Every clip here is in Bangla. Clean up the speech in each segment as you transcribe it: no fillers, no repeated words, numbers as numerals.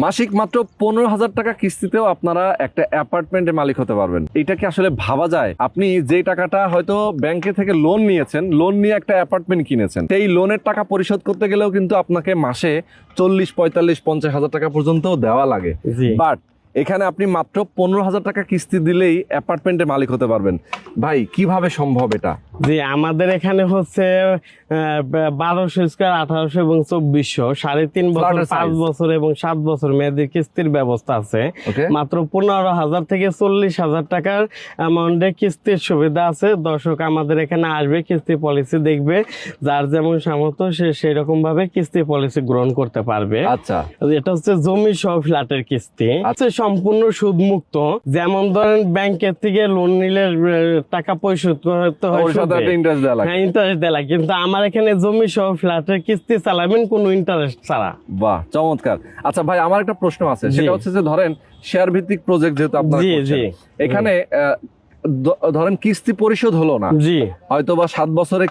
মাসিক মাত্র 15,000 টাকা কিস্তিতেও আপনারা একটা অ্যাপার্টমেন্টের মালিক হতে পারবেন। এটা কি আসলে ভাবা যায়? আপনি যে টাকাটা হয়তো ব্যাংকে থেকে লোন নিয়েছেন, লোন নিয়ে একটা অ্যাপার্টমেন্ট কিনেছেন, সেই লোনের টাকা পরিশোধ করতে গেলেও কিন্তু আপনাকে মাসে 40, 45, 50,000 টাকা পর্যন্ত দেওয়া লাগে। বাট এখানে আপনি মাত্র 15,000 টাকা কিস্তি দিলেই অ্যাপার্টমেন্টের মালিক হতে পারবেন। ভাই কিভাবে সম্ভব এটা? জি, আমাদের এখানে হচ্ছে 1200 স্কয়ার, 1800 এবং 2400, 3.5 বছর, 5 বছর এবং 7 বছর মেয়াদি কিস্তির ব্যবস্থা আছে। মাত্র 15,000 থেকে 40,000 টাকার অ্যামাউন্টে কিস্তির সুবিধা আছে। দর্শক আমাদের এখানে আসবে, কিস্তি পলিসি দেখবে, যার যেমন সামর্থ্য সে সেই রকম ভাবে কিস্তি পলিসি গ্রহণ করতে পারবে। আচ্ছা, এটা হচ্ছে জমি সহ ফ্ল্যাটের কিস্তি, সম্পূর্ণ সুদ মুক্ত। যেমন ধরেন ব্যাংকের থেকে লোন নিলে টাকা পরিশোধ করতে হয়, ইন্টারেস্ট দেওয়া লাগে, কিন্তু আমার এখানে জমি সহ ফ্ল্যাটের কিস্তি চালাবেন কোনো ইন্টারেস্ট ছাড়া। বাহ, চমৎকার। আচ্ছা ভাই, আমার একটা প্রশ্ন আছে, সেটা হচ্ছে যে ধরেন শেয়ার ভিত্তিক প্রজেক্ট যেহেতু আপনারা করছেন, এখানে ধরেন কিস্তি পরিশোধ হলো না, হয়তো বা 7 বছরের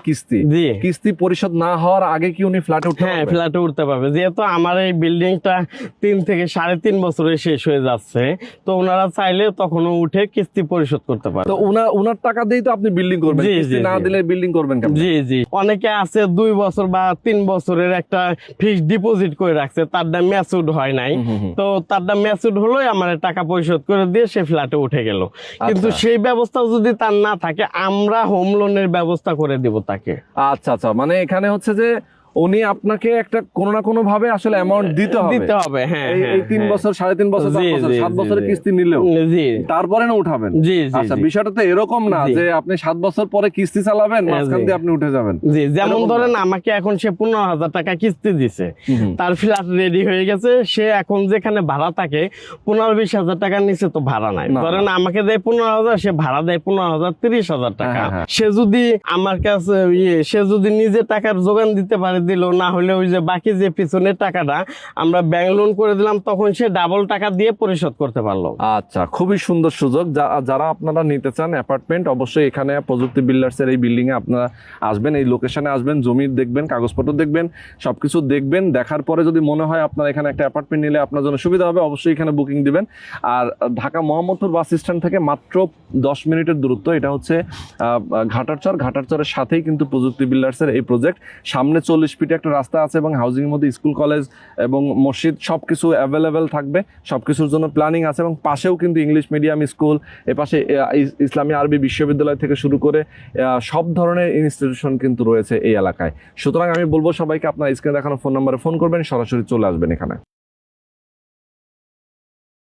কিস্তি পরিশোধ না হওয়ার আগে কি উনি ফ্ল্যাটে উঠতে পারবে? ফ্ল্যাটে উঠতে পারবে। যেহেতু আমার এই বিল্ডিংটা 3 থেকে 3.5 বছরে শেষ হয়ে যাচ্ছে, তো ওনারা চাইলে তখনও উঠে কিস্তি পরিশোধ করতে পারবে। তো ওনার টাকা দিয়েই তো আপনি বিল্ডিং করবেন, কিস্তি না দিলে বিল্ডিং করবেন কেমন? জি, অনেকে আছে 2 বছর বা 3 বছরের একটা ফিক্সড ডিপোজিট করে রাখছে, তার দাম ম্যাচুড হয় নাই, তো তার দাম ম্যাচুড হলোই আমার টাকা পরিশোধ করে দিয়ে সে ফ্ল্যাটে উঠে গেল। কিন্তু সেই ব্যবস্থা যদি তার না থাকে, আমরা হোম লোনের ব্যবস্থা করে দিব তাকে। আচ্ছা, মানে এখানে হচ্ছে যে উনি আপনাকে একটা কোনো না কোনো ভাবে আসলে অ্যামাউন্ট দিতে হবে। হ্যাঁ, এই 3 বছর, 3.5 বছর, 7 বছরের কিস্তি নিলেও তারপরে না উঠাবেন। আচ্ছা, বিষয়টা তো এরকম না যে আপনি 7 বছর পরে কিস্তি চালাবেন, মাঝখান দিয়ে আপনি উঠে যাবেন। যেমন ধরেন আমাকে এখন সে 15,000 টাকা কিস্তি দিছে, তার ফ্ল্যাট রেডি হয়ে গেছে, সে এখন যেখানে ভাড়া থাকে 15-20,000 টাকার নিচে তো ভাড়া নাই। ধরেন আমাকে দেয় 15,000, সে ভাড়া দেয় 15,000, 30,000 টাকা। সে যদি আমার কাছে সে যদি নিজে টাকার যোগান দিতে পারে দিল, না হলে ওই যে বাকি যে পিছনের টাকাটা আমরা ব্যাংক লোন করে দিলাম, তখন সে ডাবল টাকা দিয়ে পরিশোধ করতে পারলো। আচ্ছা, খুবই সুন্দর সুযোগ। যারা আপনারা নিতে চান অ্যাপার্টমেন্ট, অবশ্যই এখানে প্রযুক্তি বিল্ডার্স এর এই বিল্ডিং এ আপনারা আসবেন, এই লোকেশনে আসবেন, জমি দেখবেন, কাগজপত্র দেখবেন, সবকিছু দেখবেন। দেখার পরে যদি মনে হয় আপনার এখানে একটা অ্যাপার্টমেন্ট নিলে আপনার জন্য সুবিধা হবে, অবশ্যই এখানে বুকিং দিবেন। আর ঢাকা মোহাম্মদপুর বাস স্ট্যান্ড থেকে মাত্র 10 মিনিটের দূরত্ব। এটা হচ্ছে ঘাটারচরের সাথেই কিন্তু প্রযুক্তি বিল্ডার্স এর এই প্রজেক্ট। সামনে 40 ফিটে একটা রাস্তা আছে এবং হাউজিং এর মধ্যে স্কুল, কলেজ এবং মসজিদ সবকিছু অ্যাভেলেবেল থাকবে, সবকিছুর জন্য প্ল্যানিং আছে। এবং পাশেও কিন্তু ইংলিশ মিডিয়াম স্কুল, এপাশে ইসলামী আরবি বিশ্ববিদ্যালয় থেকে শুরু করে সব ধরনের ইনস্টিটিউশন কিন্তু রয়েছে এই এলাকায়। সুতরাং আমি বলবো সবাইকে আপনার স্ক্রিনে দেখানো ফোন নম্বরে ফোন করবেন, সরাসরি চলে আসবেন এখানে।